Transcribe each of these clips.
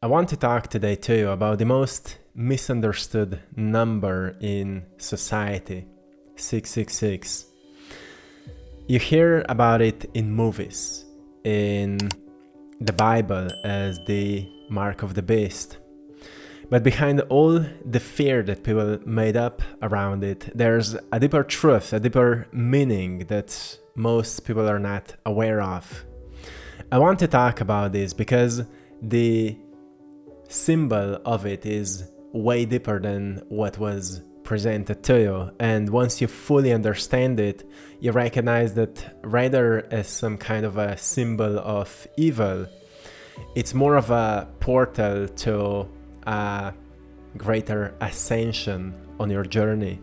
I want to talk today to you about the most misunderstood number in society, 666. You hear about it in movies, in the Bible as the mark of the beast. But behind all the fear that people made up around it, there's a deeper truth, a deeper meaning that most people are not aware of. I want to talk about this because the symbol of it is way deeper than what was presented to you, and once you fully understand it, you recognize that rather as some kind of a symbol of evil, it's more of a portal to a greater ascension on your journey.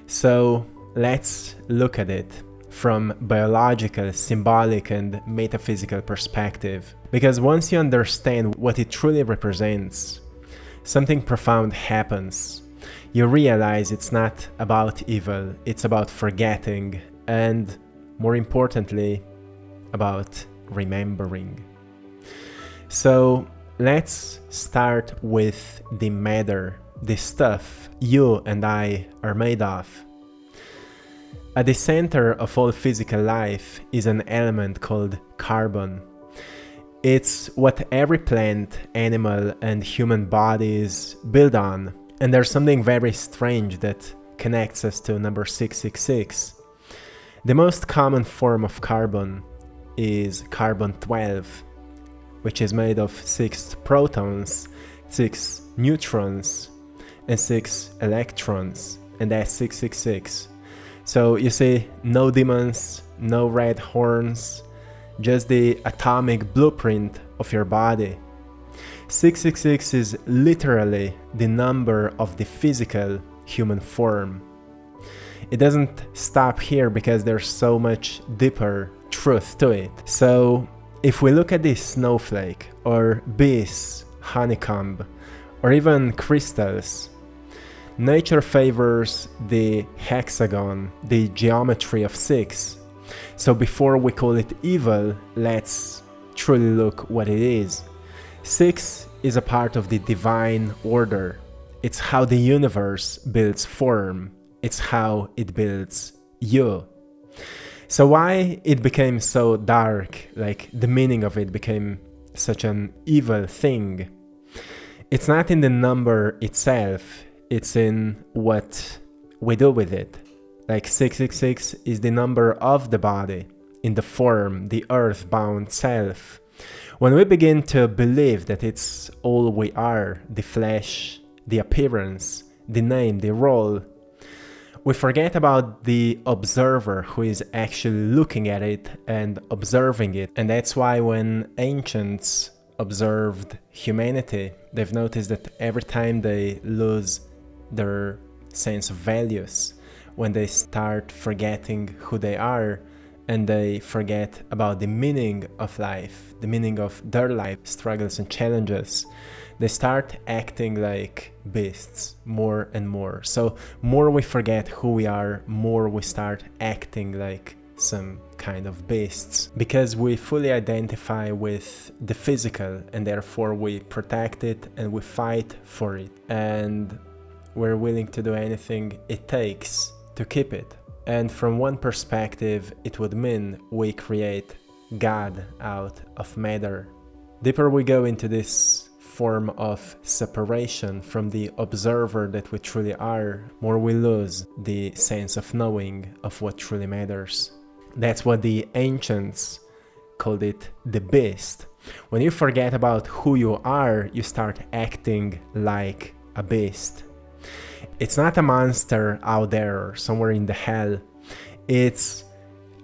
So let's look at it from biological, symbolic, and metaphysical perspective. Because once you understand what it truly represents, something profound happens. You realize it's not about evil, it's about forgetting, and more importantly, about remembering. So let's start with the matter, the stuff you and I are made of. At the center of all physical life is an element called carbon. It's what every plant, animal, and human bodies build on. And there's something very strange that connects us to number 666. The most common form of carbon is carbon-12, which is made of 6 protons, 6 neutrons, and 6 electrons, and that's 666. So you see, no demons, no red horns, just the atomic blueprint of your body. 666 is literally the number of the physical human form. It doesn't stop here because there's so much deeper truth to it. So if we look at this snowflake, or bees, honeycomb, or even crystals, nature favors the hexagon, the geometry of 6. So before we call it evil, let's truly look what it is. 6 is a part of the divine order. It's how the universe builds form. It's how it builds you. So why it became so dark, like the meaning of it became such an evil thing? It's not in the number itself. It's in what we do with it. Like 666 is the number of the body, in the form, the earth-bound self. When we begin to believe that it's all we are, the flesh, the appearance, the name, the role, we forget about the observer who is actually looking at it and observing it. And that's why when ancients observed humanity, they've noticed that every time they lose their sense of values, when they start forgetting who they are and they forget about the meaning of life, the meaning of their life, struggles and challenges, they start acting like beasts more and more. So more we forget who we are, more we start acting like some kind of beasts, because we fully identify with the physical and therefore we protect it and we fight for it, and we're willing to do anything it takes to keep it. And from one perspective, it would mean we create God out of matter. Deeper we go into this form of separation from the observer that we truly are, more we lose the sense of knowing of what truly matters. That's what the ancients called it, the beast. When you forget about who you are, you start acting like a beast. It's not a monster out there somewhere in the hell. It's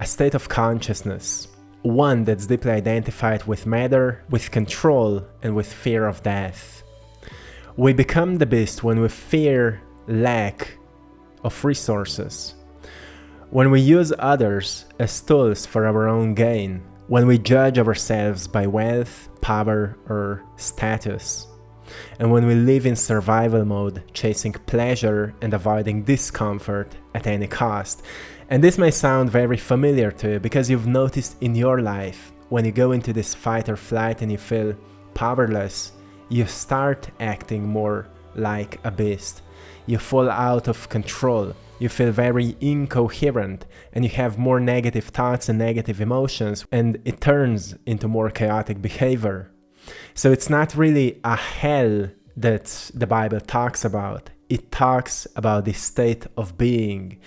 a state of consciousness, one that's deeply identified with matter, with control, and with fear of death. We become the beast when we fear lack of resources, when we use others as tools for our own gain, when we judge ourselves by wealth, power, or status, and when we live in survival mode, chasing pleasure and avoiding discomfort at any cost. And this may sound very familiar to you because you've noticed in your life when you go into this fight or flight and you feel powerless, you start acting more like a beast. You fall out of control. You feel very incoherent, and you have more negative thoughts and negative emotions, and it turns into more chaotic behavior. So it's not really a hell that the Bible talks about. It talks about the state of being.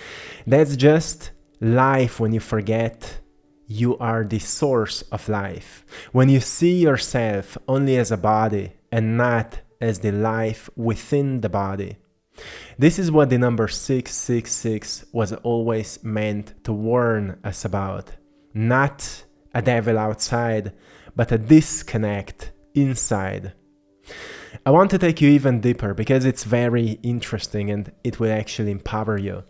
That's just life when you forget you are the source of life. When you see yourself only as a body and not as the life within the body. This is what the number 666 was always meant to warn us about. Not a devil outside, but a disconnect inside. I want to take you even deeper because it's very interesting and it will actually empower you.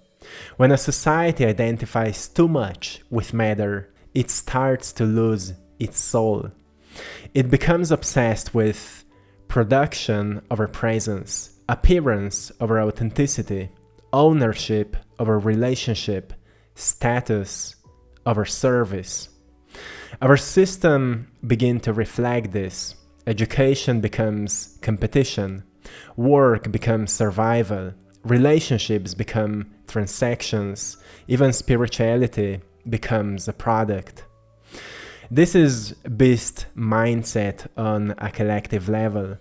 When a society identifies too much with matter, it starts to lose its soul. It becomes obsessed with production over presence, appearance over authenticity, ownership over relationship, status over service. Our system begins to reflect this. Education becomes competition, work becomes survival, relationships become transactions, even spirituality becomes a product. This is beast mindset on a collective level.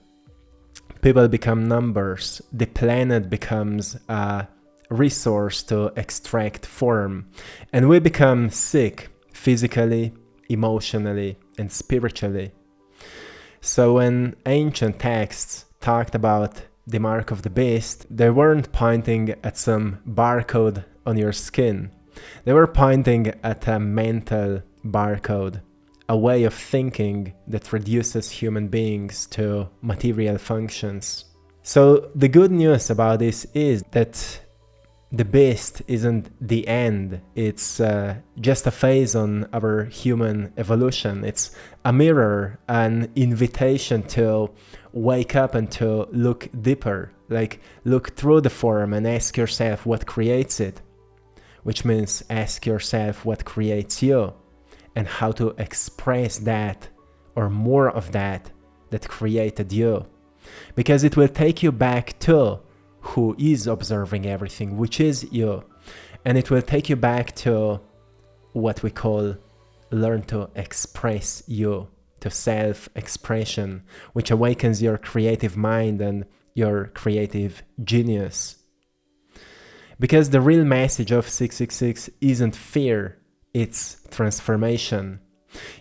People become numbers. The planet becomes a resource to extract form. And we become sick physically, emotionally, and spiritually. So when ancient texts talked about the mark of the beast, they weren't pointing at some barcode on your skin. They were pointing at a mental barcode, a way of thinking that reduces human beings to material functions. So the good news about this is that the beast isn't the end. It's just a phase on our human evolution. It's a mirror, an invitation to wake up and to look deeper, like look through the form and ask yourself what creates it, which means ask yourself what creates you and how to express that or more of that created you. Because it will take you back to who is observing everything, which is you. And it will take you back to what we call learn to express you, to self-expression, which awakens your creative mind and your creative genius. Because the real message of 666 isn't fear, it's transformation.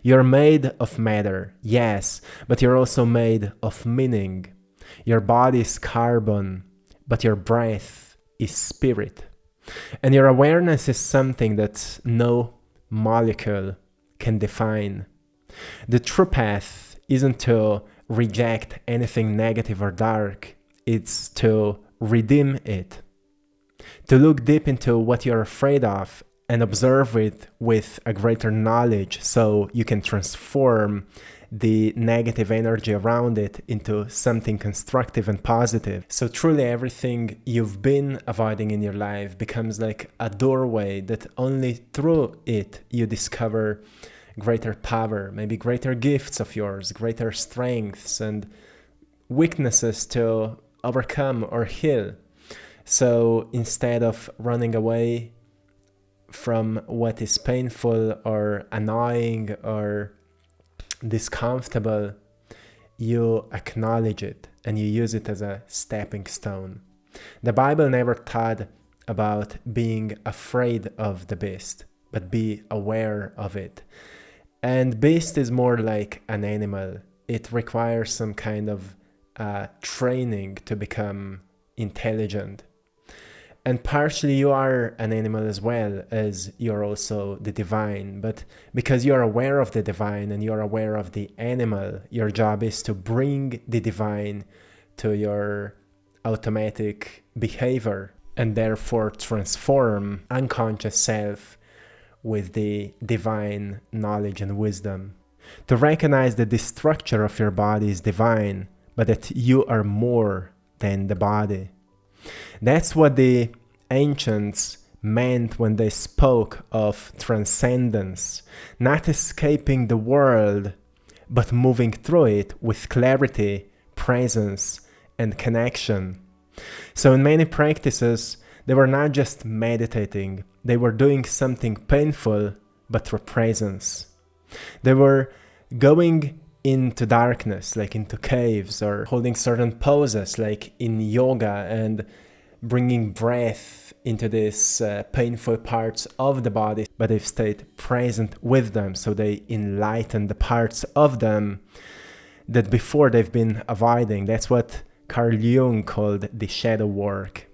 You're made of matter, yes, but you're also made of meaning. Your body is carbon, but your breath is spirit. And your awareness is something that no molecule can define. The true path isn't to reject anything negative or dark, it's to redeem it. To look deep into what you're afraid of and observe it with a greater knowledge so you can transform the negative energy around it into something constructive and positive. So truly everything you've been avoiding in your life becomes like a doorway that only through it you discover greater power, maybe greater gifts of yours, greater strengths and weaknesses to overcome or heal. So instead of running away from what is painful or annoying or discomfortable, you acknowledge it and you use it as a stepping stone. The Bible never taught about being afraid of the beast, but be aware of it. And beast is more like an animal. It requires some kind of training to become intelligent. And partially you are an animal as well as you're also the divine. But because you're aware of the divine and you're aware of the animal, your job is to bring the divine to your automatic behavior and therefore transform unconscious self with the divine knowledge and wisdom. To recognize that the structure of your body is divine, but that you are more than the body. That's what the ancients meant when they spoke of transcendence, not escaping the world, but moving through it with clarity, presence, and connection. So in many practices, they were not just meditating, they were doing something painful, but through presence. They were going into darkness, like into caves, or holding certain poses, like in yoga, and bringing breath into these painful parts of the body, but they've stayed present with them, so they enlighten the parts of them that before they've been avoiding. That's what Carl Jung called the shadow work.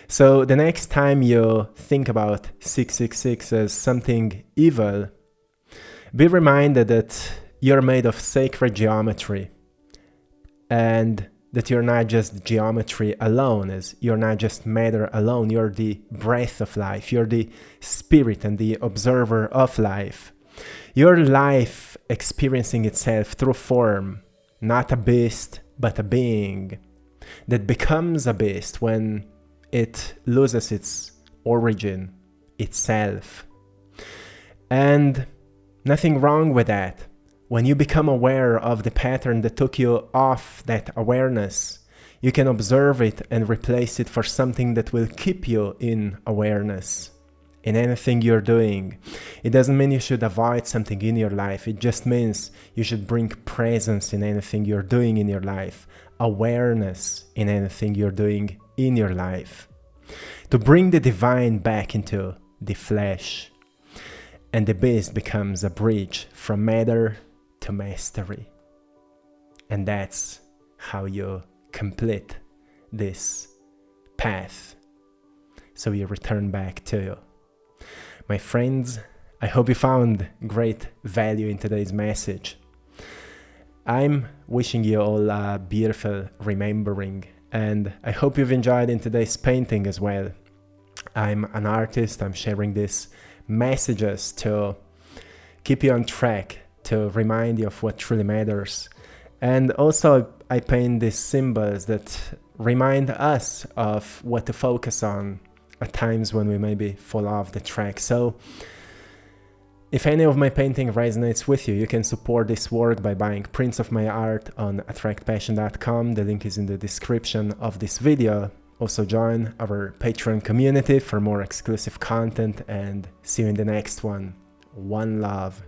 So the next time you think about 666 as something evil, be reminded that you're made of sacred geometry, and that you're not just geometry alone, as you're not just matter alone, you're the breath of life, you're the spirit and the observer of life. Your life experiencing itself through form, not a beast, but a being that becomes a beast when it loses its origin, itself. And nothing wrong with that. When you become aware of the pattern that took you off that awareness, you can observe it and replace it for something that will keep you in awareness in anything you're doing. It doesn't mean you should avoid something in your life. It just means you should bring presence in anything you're doing in your life, awareness in anything you're doing in your life, to bring the divine back into the flesh. And the beast becomes a bridge from matter to mastery. And that's how you complete this path, so you return back to you. My friends, I hope you found great value in today's message. I'm wishing you all a beautiful remembering, and I hope you've enjoyed in today's painting as well. I'm an artist. I'm sharing these messages to keep you on track, to remind you of what truly matters. And also I paint these symbols that remind us of what to focus on at times when we maybe fall off the track. So if any of my painting resonates with you, you can support this work by buying prints of my art on AttractPassion.com. The link is in the description of this video. Also join our Patreon community for more exclusive content, and see you in the next one. One love.